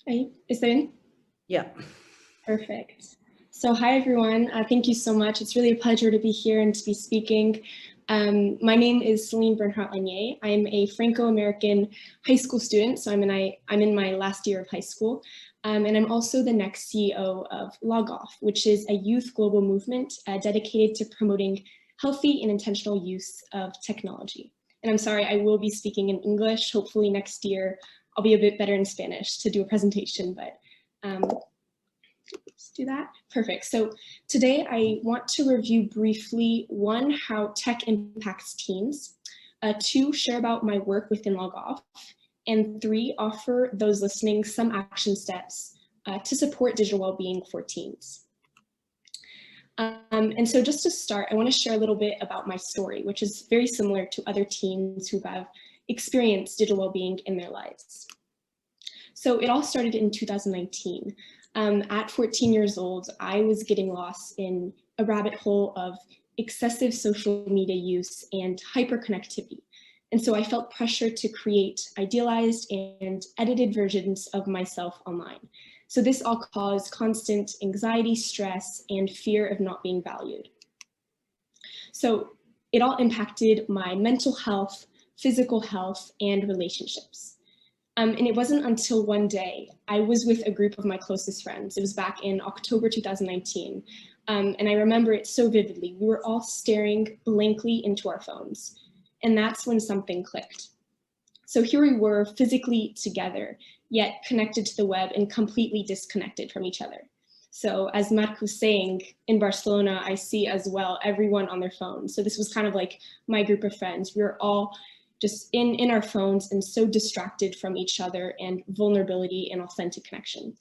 Ahí, ¿está bien? Yeah. Perfect. So hi, everyone. Thank you so much. It's really a pleasure to be here and to be speaking. My name is Celine Bernhardt-Lanier. I'm a Franco-American high school student, so I'm in my last year of high school. And I'm also the next CEO of Log Off, which is a youth global movement dedicated to promoting healthy and intentional use of technology. And I'm sorry, I will be speaking in English. Hopefully next year, I'll be a bit better in Spanish to do a presentation, but let's do that. Perfect. So today I want to review briefly, 1, how tech impacts teens, 2, share about my work within Log Off, and 3, offer those listening some action steps to support digital well-being for teens. And so just to start, I want to share a little bit about my story, which is very similar to other teens who have experienced digital well-being in their lives. So it all started in 2019. At 14 years old, I was getting lost in a rabbit hole of excessive social media use and hyperconnectivity. And so I felt pressure to create idealized and edited versions of myself online. So this all caused constant anxiety, stress, and fear of not being valued. So it all impacted my mental health, physical health, and relationships. And it wasn't until one day I was with a group of my closest friends. It was back in October 2019. And I remember it so vividly. We were all staring blankly into our phones. And that's when something clicked. So here we were physically together, yet connected to the web and completely disconnected from each other. So as Mark was saying, in Barcelona, I see as well everyone on their phones. So this was kind of like my group of friends. We were all just in our phones and so distracted from each other and vulnerability and authentic connection.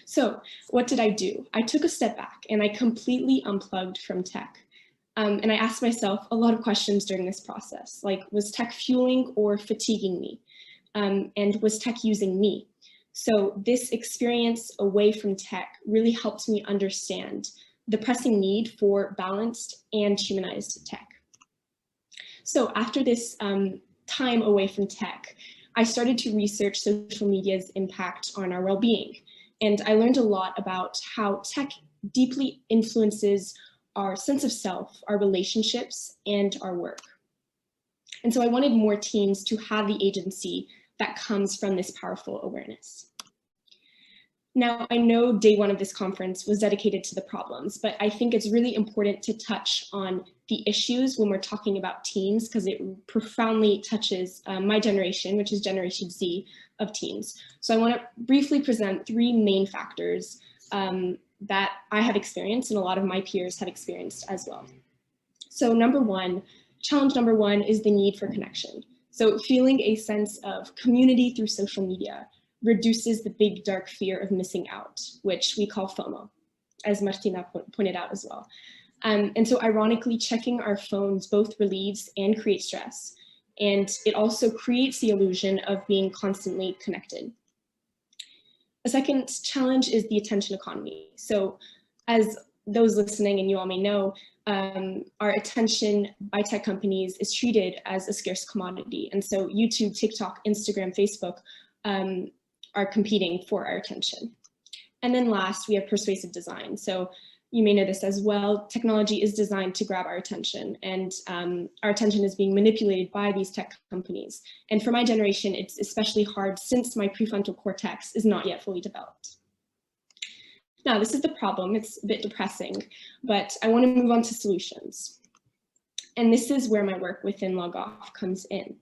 So what did I do? I took a step back and I completely unplugged from tech. And I asked myself a lot of questions during this process, like, was tech fueling or fatiguing me? And was tech using me? So this experience away from tech really helped me understand the pressing need for balanced and humanized tech. So after this time away from tech, I started to research social media's impact on our well-being. And I learned a lot about how tech deeply influences our sense of self, our relationships, and our work. And so I wanted more teens to have the agency that comes from this powerful awareness. Now, I know day 1 of this conference was dedicated to the problems, but I think it's really important to touch on the issues when we're talking about teens, because it profoundly touches my generation, which is Generation Z of teens. So I want to briefly present 3 main factors that I have experienced and a lot of my peers have experienced as well. So challenge number one is the need for connection. So feeling a sense of community through social media reduces the big dark fear of missing out, which we call FOMO, as Martina pointed out as well. And so ironically, checking our phones both relieves and creates stress. And it also creates the illusion of being constantly connected. A second challenge is the attention economy. So as those listening, and you all may know, our attention by tech companies is treated as a scarce commodity. And so YouTube, TikTok, Instagram, Facebook are competing for our attention. And then last, we have persuasive design. So you may know this as well. Technology is designed to grab our attention, and our attention is being manipulated by these tech companies. And for my generation, it's especially hard since my prefrontal cortex is not yet fully developed. Now, this is the problem. It's a bit depressing, but I want to move on to solutions. And this is where my work within Log Off comes in.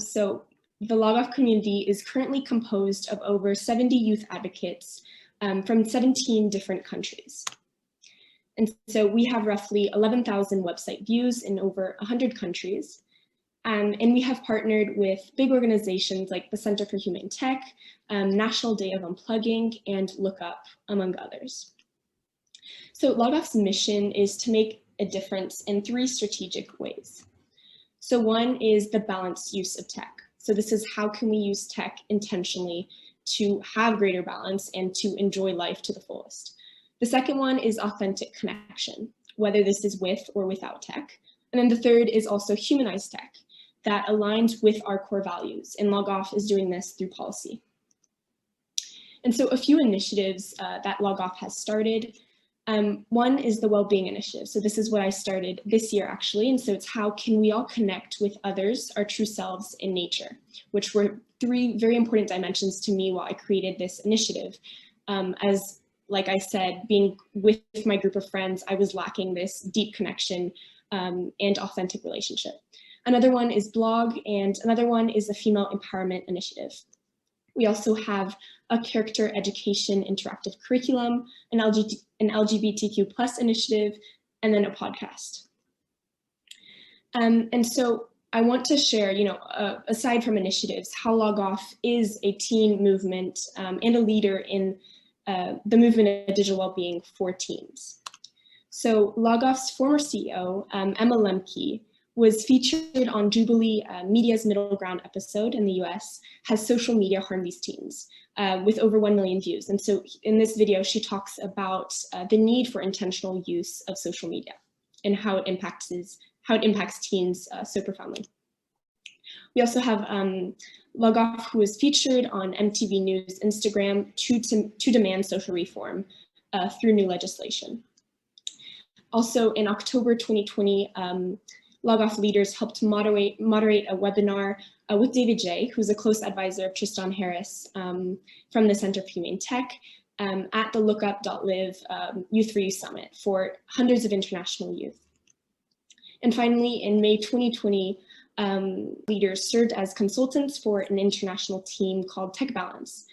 So the Log Off community is currently composed of over 70 youth advocates from 17 different countries. And so we have roughly 11,000 website views in over 100 countries. And we have partnered with big organizations like the Center for Humane Tech, National Day of Unplugging, and Lookup, among others. So Log Off's mission is to make a difference in 3 strategic ways. So one is the balanced use of tech. So this is how can we use tech intentionally to have greater balance and to enjoy life to the fullest. The second one is authentic connection, whether this is with or without tech. And then the third is also humanized tech that aligns with our core values. And Log Off is doing this through policy. And so a few initiatives that Log Off has started. One is the Wellbeing Initiative. So this is what I started this year, actually. And so it's how can we all connect with others, our true selves in nature, which were three very important dimensions to me while I created this initiative. As, like I said, being with my group of friends, I was lacking this deep connection and authentic relationship. Another one is blog, and another one is a female empowerment initiative. We also have a character education interactive curriculum, an LGBTQ plus initiative, and then a podcast. And so I want to share, aside from initiatives, how Log Off is a teen movement and a leader in the movement of digital well-being for teens. So Log Off's former CEO, Emma Lemke, was featured on Jubilee Media's Middle Ground episode in the US, Has Social Media Harmed These Teens, with over 1 million views. And so in this video, she talks about the need for intentional use of social media and how it impacts teens so profoundly. We also have Log Off, who was featured on MTV News Instagram to demand social reform through new legislation. Also in October 2020, Log Off leaders helped moderate a webinar with David J., who's a close advisor of Tristan Harris from the Center for Humane Tech at the lookup.live Youth for You Summit for hundreds of international youth. And finally, in May 2020, leaders served as consultants for an international team called Tech Balance,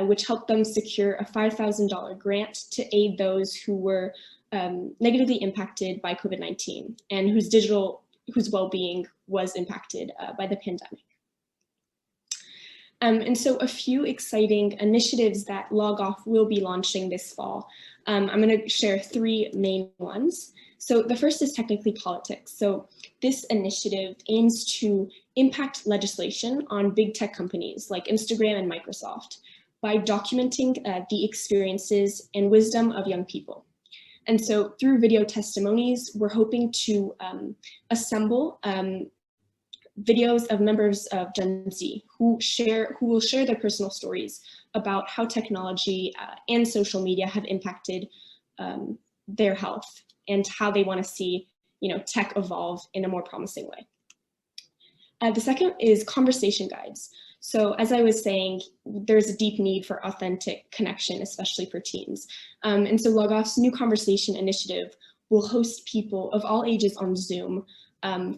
which helped them secure a $5,000 grant to aid those who were negatively impacted by COVID-19 and whose well-being was impacted by the pandemic. And so a few exciting initiatives that Log Off will be launching this fall. I'm going to share three main ones. So the first is technically politics. So this initiative aims to impact legislation on big tech companies like Instagram and Microsoft by documenting the experiences and wisdom of young people. And so through video testimonies, we're hoping to assemble videos of members of Gen Z who will share their personal stories about how technology and social media have impacted their health and how they want to see, tech evolve in a more promising way. The second is conversation guides. So as I was saying, there's a deep need for authentic connection, especially for teens. And so Log Off's new conversation initiative will host people of all ages on Zoom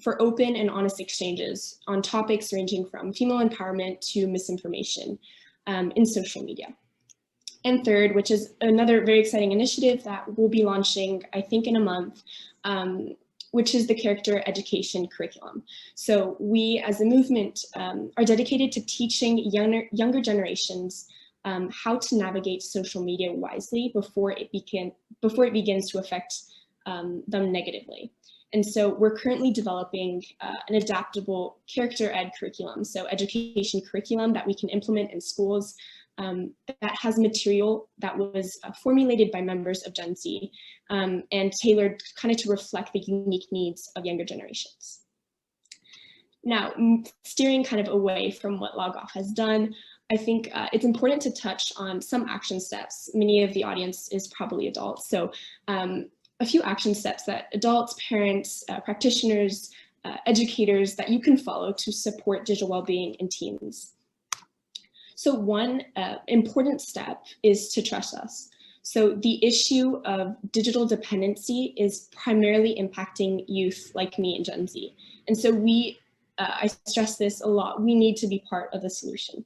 for open and honest exchanges on topics ranging from female empowerment to misinformation in social media. And third, which is another very exciting initiative that we'll be launching, I think, in a month, which is the character education curriculum. So we as a movement are dedicated to teaching younger generations how to navigate social media wisely before it begins to affect them negatively. And so we're currently developing an adaptable character ed curriculum, so education curriculum that we can implement in schools that has material that was formulated by members of Gen Z and tailored kind of to reflect the unique needs of younger generations. Now, steering kind of away from what Log Off has done, I think it's important to touch on some action steps. Many of the audience is probably adults, so a few action steps that adults, parents, practitioners, educators that you can follow to support digital well-being in teens. So one important step is to trust us. So the issue of digital dependency is primarily impacting youth like me and Gen Z. And so I stress this a lot, we need to be part of the solution.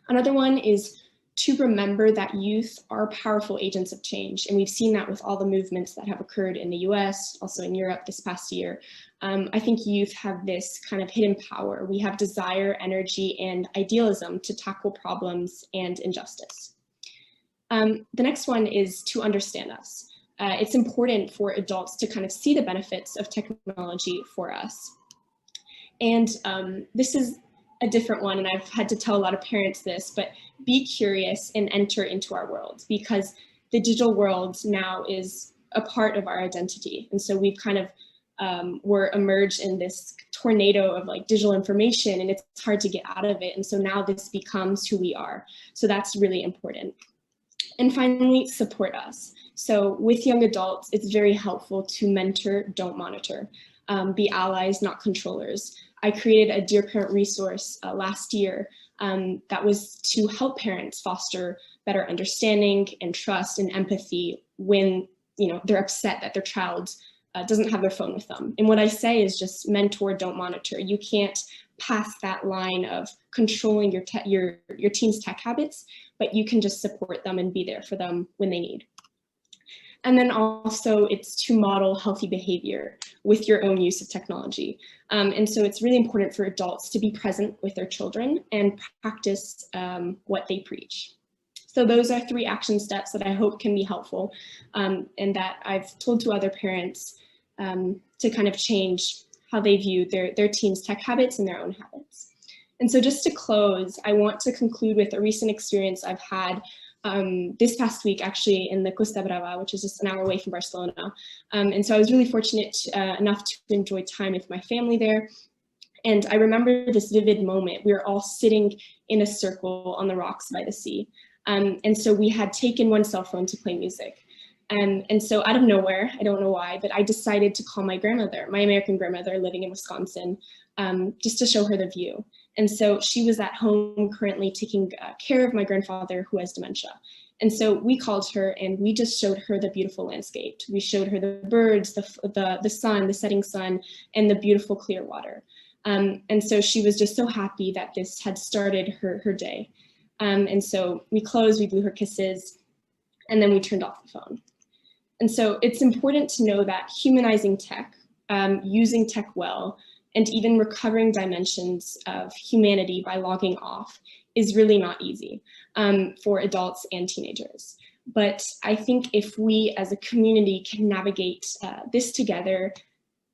Another one is to remember that youth are powerful agents of change. And we've seen that with all the movements that have occurred in the US, also in Europe this past year. I think youth have this kind of hidden power. We have desire, energy, and idealism to tackle problems and injustice. The next one is to understand us. It's important for adults to kind of see the benefits of technology for us. And this is a different one, and I've had to tell a lot of parents this, but be curious and enter into our world, because the digital world now is a part of our identity. And so we've kind of we're emerged in this tornado of like digital information, and it's hard to get out of it. And so now this becomes who we are. So that's really important. And finally, support us. So with young adults, it's very helpful to mentor, don't monitor. Be allies, not controllers. I created a Dear Parent resource last year that was to help parents foster better understanding and trust and empathy when they're upset that their child doesn't have their phone with them. And what I say is just mentor, don't monitor. You can't pass that line of controlling your teen's tech habits, but you can just support them and be there for them when they need. And then also it's to model healthy behavior with your own use of technology. And so it's really important for adults to be present with their children and practice what they preach. So those are 3 action steps that I hope can be helpful and that I've told to other parents to kind of change how they view their teens' tech habits and their own habits. And so just to close, I want to conclude with a recent experience I've had this past week, actually, in the Costa Brava, which is just an hour away from Barcelona. And so I was really fortunate enough to enjoy time with my family there. And I remember this vivid moment. We were all sitting in a circle on the rocks by the sea. And so we had taken one cell phone to play music. And so out of nowhere, I don't know why, but I decided to call my grandmother, my American grandmother living in Wisconsin, just to show her the view. And so she was at home currently taking care of my grandfather who has dementia. And so we called her and we just showed her the beautiful landscape. We showed her the birds, the sun, the setting sun, and the beautiful clear water. And so she was just so happy that this had started her day. And so we closed, we blew her kisses, and then we turned off the phone. And so it's important to know that humanizing tech, using tech well, and even recovering dimensions of humanity by logging off is really not easy for adults and teenagers. But I think if we as a community can navigate this together,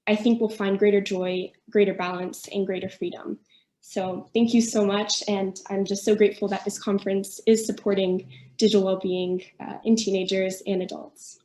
I think we'll find greater joy, greater balance, and greater freedom. So thank you so much. And I'm just so grateful that this conference is supporting digital well-being in teenagers and adults.